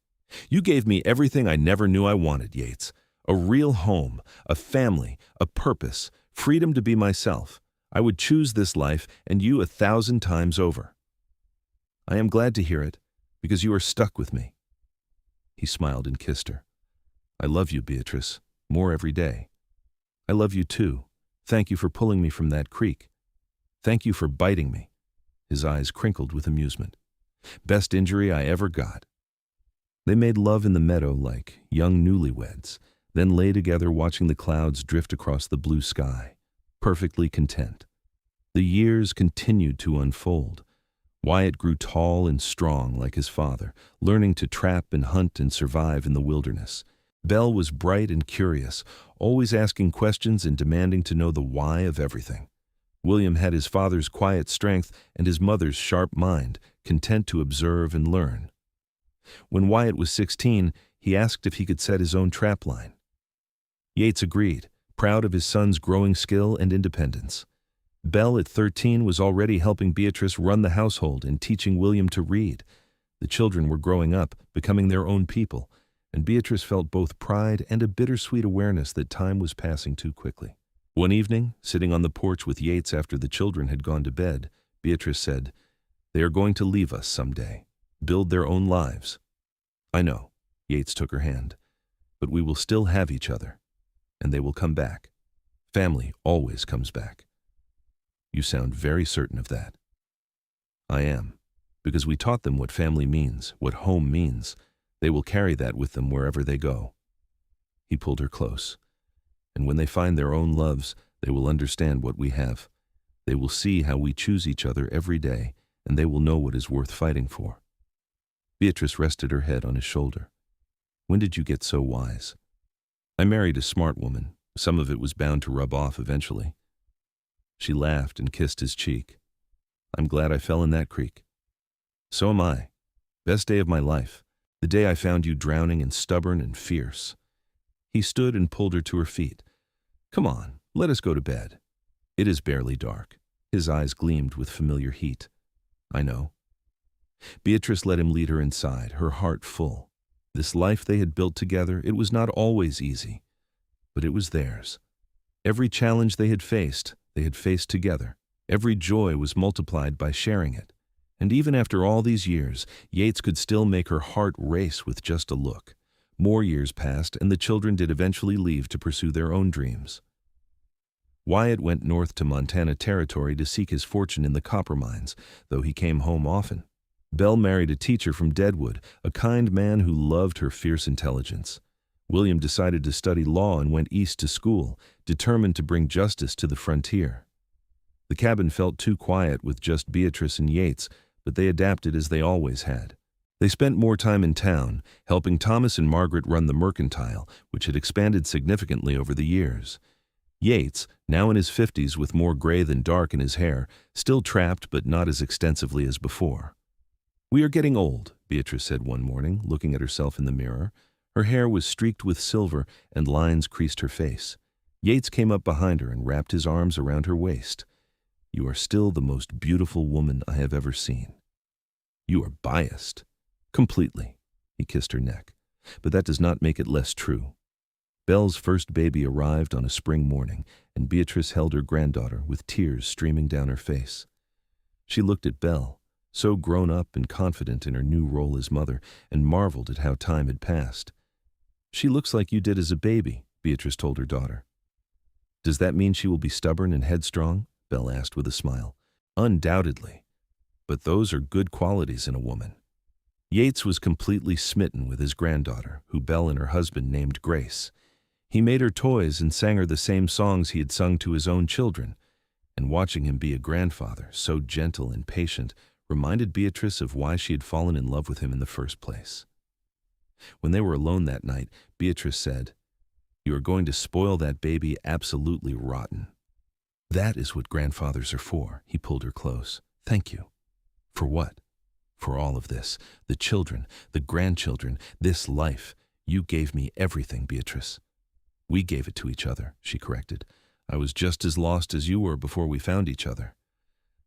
You gave me everything I never knew I wanted, Yates. A real home, a family, a purpose, freedom to be myself. I would choose this life and you 1,000 times over. I am glad to hear it, because you are stuck with me. He smiled and kissed her. I love you, Beatrice, more every day. I love you too. Thank you for pulling me from that creek. Thank you for biting me. His eyes crinkled with amusement. Best injury I ever got. They made love in the meadow like young newlyweds, then lay together watching the clouds drift across the blue sky, perfectly content. The years continued to unfold. Wyatt grew tall and strong like his father, learning to trap and hunt and survive in the wilderness. Belle was bright and curious, always asking questions and demanding to know the why of everything. William had his father's quiet strength and his mother's sharp mind, content to observe and learn. When Wyatt was 16, he asked if he could set his own trap line. Yates agreed, proud of his son's growing skill and independence. Belle, at 13, was already helping Beatrice run the household and teaching William to read. The children were growing up, becoming their own people, and Beatrice felt both pride and a bittersweet awareness that time was passing too quickly. One evening, sitting on the porch with Yates after the children had gone to bed, Beatrice said, "They are going to leave us someday, build their own lives." "I know," Yates took her hand, "but we will still have each other, and they will come back. Family always comes back." "You sound very certain of that." "I am, because we taught them what family means, what home means. They will carry that with them wherever they go." He pulled her close. "And when they find their own loves, they will understand what we have. They will see how we choose each other every day, and they will know what is worth fighting for." Beatrice rested her head on his shoulder. "When did you get so wise?" "I married a smart woman. Some of it was bound to rub off eventually." She laughed and kissed his cheek. "I'm glad I fell in that creek." "So am I. Best day of my life. The day I found you drowning and stubborn and fierce." He stood and pulled her to her feet. "Come on, let us go to bed. It is barely dark." His eyes gleamed with familiar heat. "I know." Beatrice let him lead her inside, her heart full. This life they had built together, it was not always easy, but it was theirs. Every challenge they had faced together. Every joy was multiplied by sharing it. And even after all these years, Yates could still make her heart race with just a look. More years passed, and the children did eventually leave to pursue their own dreams. Wyatt went north to Montana Territory to seek his fortune in the copper mines, though he came home often. Belle married a teacher from Deadwood, a kind man who loved her fierce intelligence. William decided to study law and went east to school, determined to bring justice to the frontier. The cabin felt too quiet with just Beatrice and Yates, but they adapted as they always had. They spent more time in town, helping Thomas and Margaret run the mercantile, which had expanded significantly over the years. Yates, now in his 50s with more gray than dark in his hair, still trapped but not as extensively as before. "We are getting old," Beatrice said one morning, looking at herself in the mirror. Her hair was streaked with silver, and lines creased her face. Yates came up behind her and wrapped his arms around her waist. "You are still the most beautiful woman I have ever seen." "You are biased." "Completely." He kissed her neck. "But that does not make it less true." Belle's first baby arrived on a spring morning, and Beatrice held her granddaughter with tears streaming down her face. She looked at Belle, so grown up and confident in her new role as mother, and marveled at how time had passed. "She looks like you did as a baby," Beatrice told her daughter. "Does that mean she will be stubborn and headstrong?" Belle asked with a smile. "Undoubtedly. But those are good qualities in a woman." Yates was completely smitten with his granddaughter, who Belle and her husband named Grace. He made her toys and sang her the same songs he had sung to his own children, and watching him be a grandfather, so gentle and patient, reminded Beatrice of why she had fallen in love with him in the first place. When they were alone that night, Beatrice said, "You are going to spoil that baby absolutely rotten." "That is what grandfathers are for." He pulled her close. "Thank you." "For what?" "For all of this. The children, the grandchildren, this life. You gave me everything, Beatrice." "We gave it to each other," she corrected. "I was just as lost as you were before we found each other."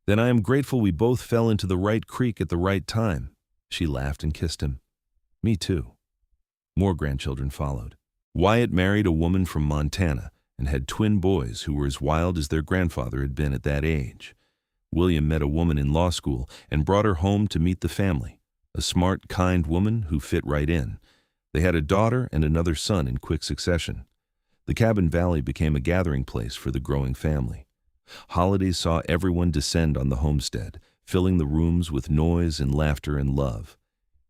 "Then I am grateful we both fell into the right creek at the right time." She laughed and kissed him. "Me too." More grandchildren followed. Wyatt married a woman from Montana and had twin boys who were as wild as their grandfather had been at that age. William met a woman in law school and brought her home to meet the family, a smart, kind woman who fit right in. They had a daughter and another son in quick succession. The cabin valley became a gathering place for the growing family. Holidays saw everyone descend on the homestead, filling the rooms with noise and laughter and love.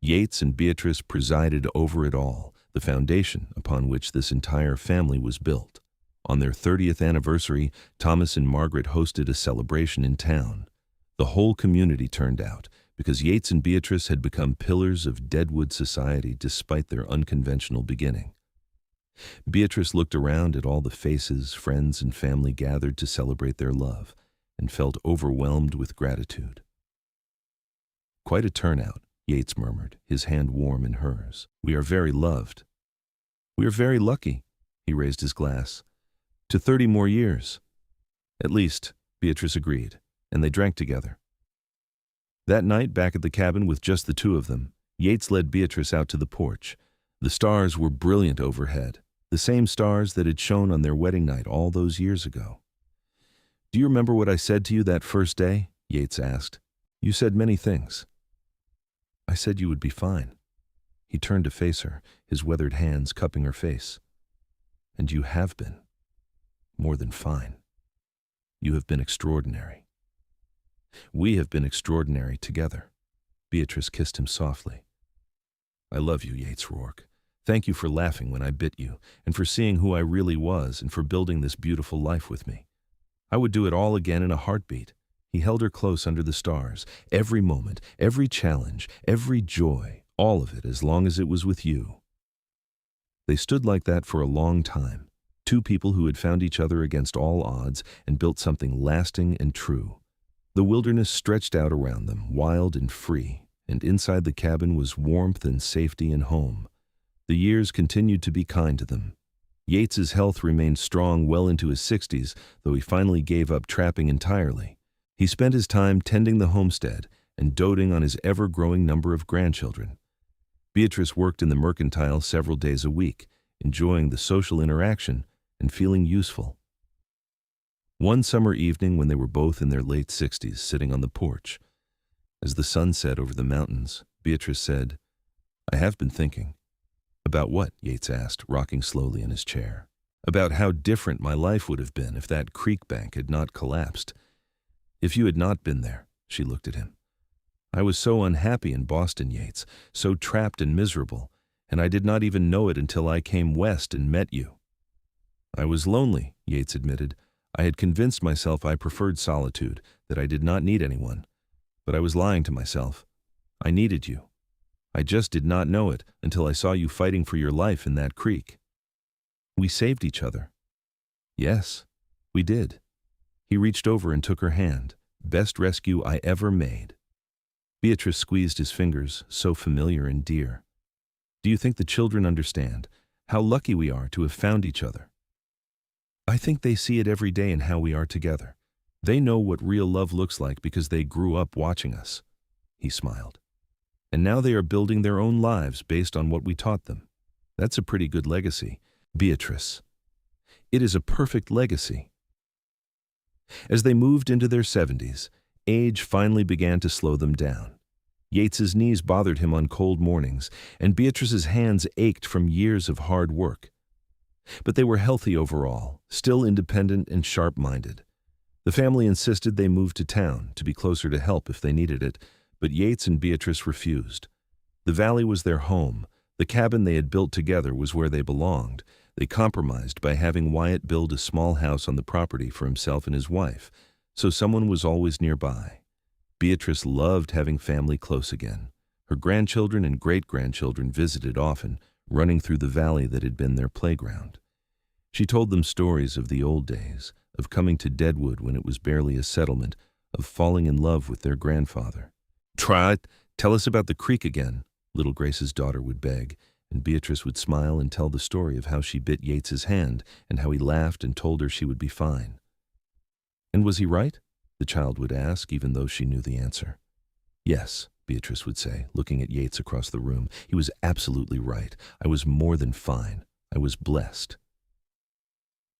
Yates and Beatrice presided over it all, the foundation upon which this entire family was built. On their 30th anniversary, Thomas and Margaret hosted a celebration in town. The whole community turned out, because Yates and Beatrice had become pillars of Deadwood society despite their unconventional beginning. Beatrice looked around at all the faces, friends, and family gathered to celebrate their love, and felt overwhelmed with gratitude. "Quite a turnout," Yates murmured, his hand warm in hers. "We are very loved." "We are very lucky." He raised his glass. "To 30 more years." "At least," Beatrice agreed, and they drank together. That night, back at the cabin with just the two of them, Yates led Beatrice out to the porch. The stars were brilliant overhead, the same stars that had shone on their wedding night all those years ago. "Do you remember what I said to you that first day?" Yates asked. "You said many things." "I said you would be fine." He turned to face her, his weathered hands cupping her face. "And you have been. More than fine. You have been extraordinary. We have been extraordinary together." Beatrice kissed him softly. "I love you, Yates Rourke. Thank you for laughing when I bit you, and for seeing who I really was, and for building this beautiful life with me. I would do it all again in a heartbeat." He held her close under the stars. "Every moment, every challenge, every joy, all of it as long as it was with you." They stood like that for a long time, two people who had found each other against all odds and built something lasting and true. The wilderness stretched out around them, wild and free, and inside the cabin was warmth and safety and home. The years continued to be kind to them. Yates's health remained strong well into his 60s, though he finally gave up trapping entirely. He spent his time tending the homestead and doting on his ever-growing number of grandchildren. Beatrice worked in the mercantile several days a week, enjoying the social interaction and feeling useful. One summer evening when they were both in their late 60s, sitting on the porch, as the sun set over the mountains, Beatrice said, "I have been thinking." "About what?" Yates asked, rocking slowly in his chair. "About how different my life would have been if that creek bank had not collapsed. If you had not been there." She looked at him. "I was so unhappy in Boston, Yates, so trapped and miserable, and I did not even know it until I came west and met you." "I was lonely," Yates admitted. "I had convinced myself I preferred solitude, that I did not need anyone. But I was lying to myself. I needed you. I just did not know it until I saw you fighting for your life in that creek." "We saved each other." "Yes, we did." He reached over and took her hand. "Best rescue I ever made." Beatrice squeezed his fingers, so familiar and dear. "Do you think the children understand how lucky we are to have found each other?" "I think they see it every day in how we are together. They know what real love looks like because they grew up watching us." He smiled. "And now they are building their own lives based on what we taught them. That's a pretty good legacy, Beatrice. It is a perfect legacy." As they moved into their 70s, age finally began to slow them down. Yates's knees bothered him on cold mornings, and Beatrice's hands ached from years of hard work. But they were healthy overall, still independent and sharp-minded. The family insisted they move to town to be closer to help if they needed it, but Yates and Beatrice refused. The valley was their home. The cabin they had built together was where they belonged. They compromised by having Wyatt build a small house on the property for himself and his wife, so someone was always nearby. Beatrice loved having family close again. Her grandchildren and great-grandchildren visited often, running through the valley that had been their playground. She told them stories of the old days, of coming to Deadwood when it was barely a settlement, of falling in love with their grandfather. Tell us about the creek again," little Grace's daughter would beg, and Beatrice would smile and tell the story of how she bit Yates's hand and how he laughed and told her she would be fine. "And was he right?" the child would ask, even though she knew the answer. "Yes," Beatrice would say, looking at Yates across the room. "He was absolutely right. I was more than fine. I was blessed."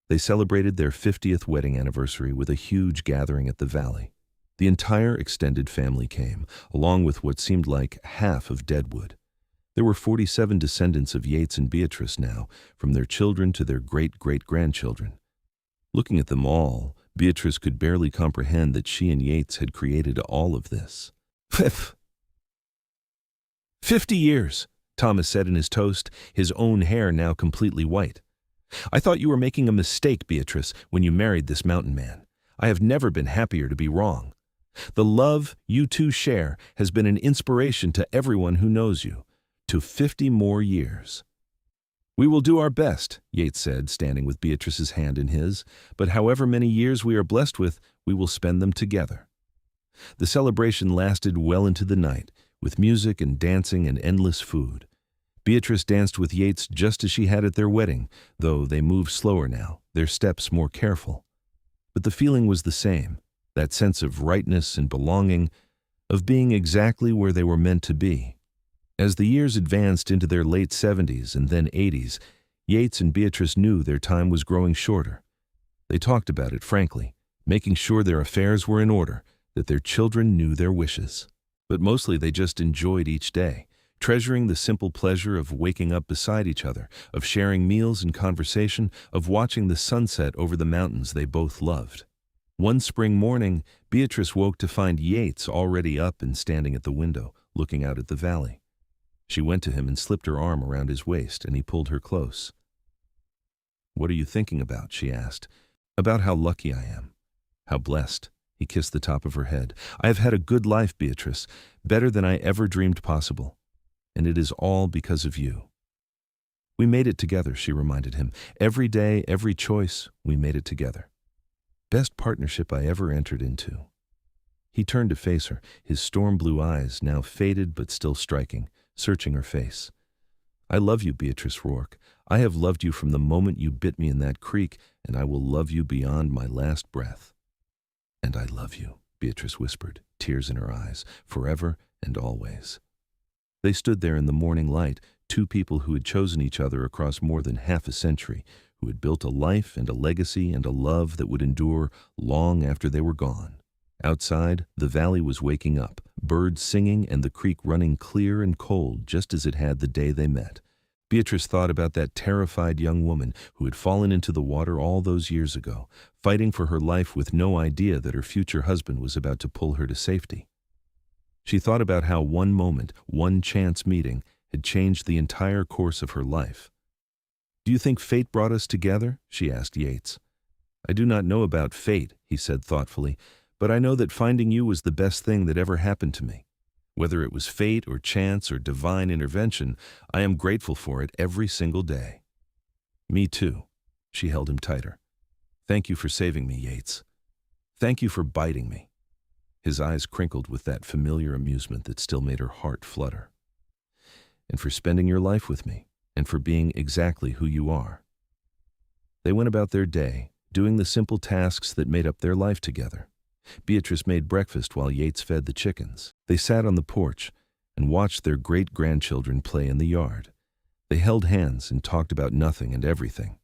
They celebrated their 50th wedding anniversary with a huge gathering at the valley. The entire extended family came, along with what seemed like half of Deadwood. There were 47 descendants of Yates and Beatrice now, from their children to their great-great-grandchildren. Looking at them all, Beatrice could barely comprehend that she and Yates had created all of this. 50 years, Thomas said in his toast, his own hair now completely white. "I thought you were making a mistake, Beatrice, when you married this mountain man. I have never been happier to be wrong. The love you two share has been an inspiration to everyone who knows you. To 50 more years." "We will do our best," Yates said, standing with Beatrice's hand in his, "but however many years we are blessed with, we will spend them together." The celebration lasted well into the night, with music and dancing and endless food. Beatrice danced with Yates just as she had at their wedding, though they moved slower now, their steps more careful. But the feeling was the same, that sense of rightness and belonging, of being exactly where they were meant to be. As the years advanced into their late 70s and then 80s, Yates and Beatrice knew their time was growing shorter. They talked about it frankly, making sure their affairs were in order, that their children knew their wishes. But mostly they just enjoyed each day, treasuring the simple pleasure of waking up beside each other, of sharing meals and conversation, of watching the sunset over the mountains they both loved. One spring morning, Beatrice woke to find Yates already up and standing at the window, looking out at the valley. She went to him and slipped her arm around his waist, and he pulled her close. "What are you thinking about?" she asked. "About how lucky I am. How blessed." He kissed the top of her head. "I have had a good life, Beatrice, better than I ever dreamed possible. And it is all because of you." "We made it together," she reminded him. "Every day, every choice, we made it together. Best partnership I ever entered into." He turned to face her, his storm-blue eyes now faded but still striking, searching her face. "I love you, Beatrice Rourke. I have loved you from the moment you bit me in that creek, and I will love you beyond my last breath." "And I love you," Beatrice whispered, tears in her eyes, "forever and always." They stood there in the morning light, two people who had chosen each other across more than half a century, who had built a life and a legacy and a love that would endure long after they were gone. Outside, the valley was waking up, birds singing and the creek running clear and cold just as it had the day they met. Beatrice thought about that terrified young woman who had fallen into the water all those years ago, fighting for her life with no idea that her future husband was about to pull her to safety. She thought about how one moment, one chance meeting, had changed the entire course of her life. "Do you think fate brought us together?" she asked Yates. "I do not know about fate," he said thoughtfully, "but I know that finding you was the best thing that ever happened to me. Whether it was fate or chance or divine intervention, I am grateful for it every single day." "Me too." She held him tighter. "Thank you for saving me, Yates. Thank you for biting me." His eyes crinkled with that familiar amusement that still made her heart flutter. "And for spending your life with me, and for being exactly who you are." They went about their day, doing the simple tasks that made up their life together. Beatrice made breakfast while Yates fed the chickens. They sat on the porch and watched their great-grandchildren play in the yard. They held hands and talked about nothing and everything.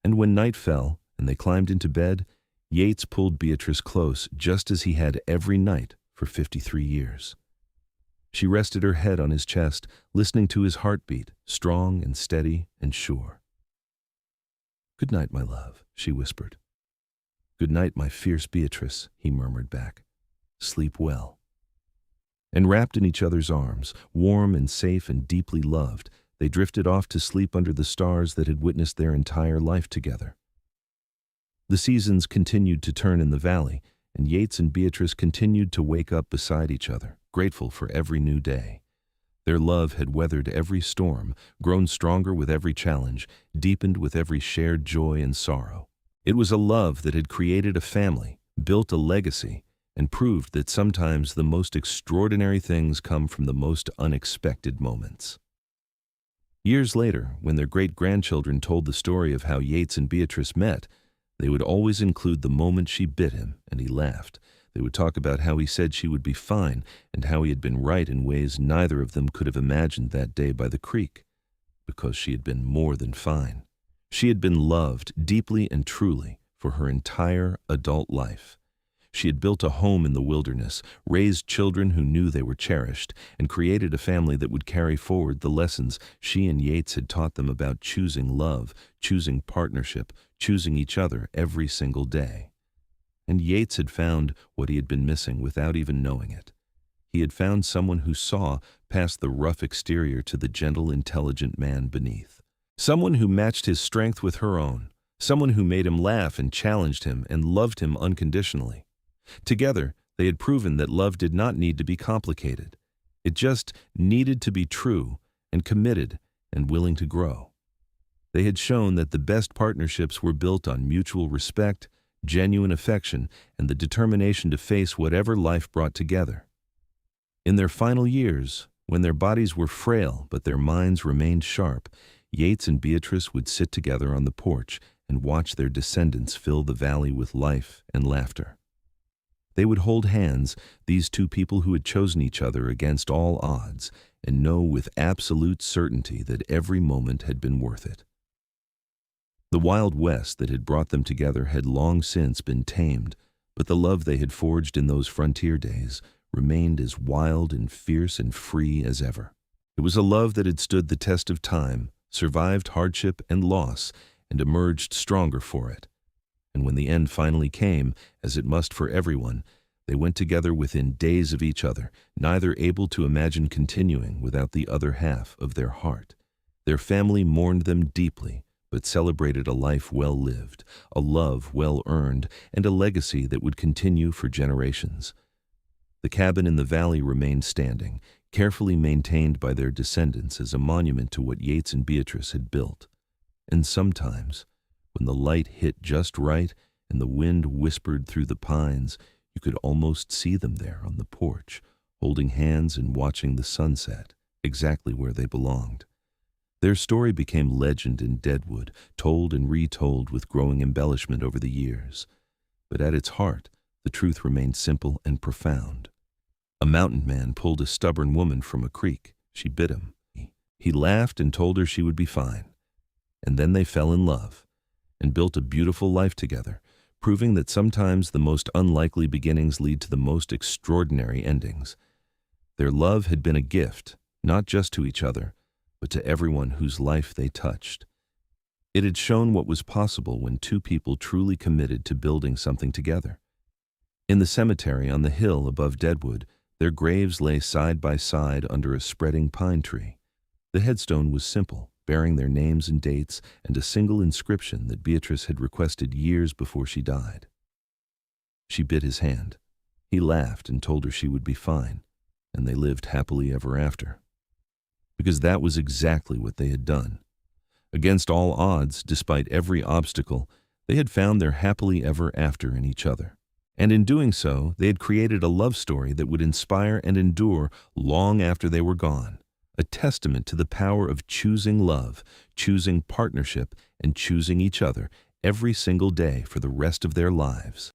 And when night fell and they climbed into bed, Yates pulled Beatrice close just as he had every night for 53 years. She rested her head on his chest, listening to his heartbeat, strong and steady and sure. "Good night, my love," she whispered. "Good night, my fierce Beatrice," he murmured back. "Sleep well." And wrapped in each other's arms, warm and safe and deeply loved, they drifted off to sleep under the stars that had witnessed their entire life together. The seasons continued to turn in the valley, and Yates and Beatrice continued to wake up beside each other, grateful for every new day. Their love had weathered every storm, grown stronger with every challenge, deepened with every shared joy and sorrow. It was a love that had created a family, built a legacy, and proved that sometimes the most extraordinary things come from the most unexpected moments. Years later, when their great-grandchildren told the story of how Yates and Beatrice met, they would always include the moment she bit him and he laughed. They would talk about how he said she would be fine and how he had been right in ways neither of them could have imagined that day by the creek, because she had been more than fine. She had been loved deeply and truly for her entire adult life. She had built a home in the wilderness, raised children who knew they were cherished, and created a family that would carry forward the lessons she and Yates had taught them about choosing love, choosing partnership, choosing each other every single day. And Yates had found what he had been missing without even knowing it. He had found someone who saw past the rough exterior to the gentle, intelligent man beneath. Someone who matched his strength with her own. Someone who made him laugh and challenged him and loved him unconditionally. Together, they had proven that love did not need to be complicated. It just needed to be true and committed and willing to grow. They had shown that the best partnerships were built on mutual respect, genuine affection, and the determination to face whatever life brought together. In their final years, when their bodies were frail but their minds remained sharp, Yates and Beatrice would sit together on the porch and watch their descendants fill the valley with life and laughter. They would hold hands, these two people who had chosen each other against all odds, and know with absolute certainty that every moment had been worth it. The Wild West that had brought them together had long since been tamed, but the love they had forged in those frontier days remained as wild and fierce and free as ever. It was a love that had stood the test of time, survived hardship and loss, and emerged stronger for it. And when the end finally came, as it must for everyone, they went together within days of each other, neither able to imagine continuing without the other half of their heart. Their family mourned them deeply, but celebrated a life well lived, a love well earned, and a legacy that would continue for generations. The cabin in the valley remained standing, carefully maintained by their descendants as a monument to what Yates and Beatrice had built. And sometimes, when the light hit just right and the wind whispered through the pines, You could almost see them there on the porch, holding hands and watching the sunset, exactly where they belonged. Their story became legend in Deadwood, told and retold with growing embellishment over the years. But at its heart, the truth remained simple and profound. A mountain man pulled a stubborn woman from a creek. She bit him. He laughed and told her she would be fine. And then they fell in love and built a beautiful life together, proving that sometimes the most unlikely beginnings lead to the most extraordinary endings. Their love had been a gift, not just to each other, but to everyone whose life they touched. It had shown what was possible when two people truly committed to building something together. In the cemetery on the hill above Deadwood, their graves lay side by side under a spreading pine tree. The headstone was simple, bearing their names and dates and a single inscription that Beatrice had requested years before she died. She bit his hand. He laughed and told her she would be fine, and they lived happily ever after. Because that was exactly what they had done. Against all odds, despite every obstacle, they had found their happily ever after in each other. And in doing so, they had created a love story that would inspire and endure long after they were gone, a testament to the power of choosing love, choosing partnership, and choosing each other every single day for the rest of their lives.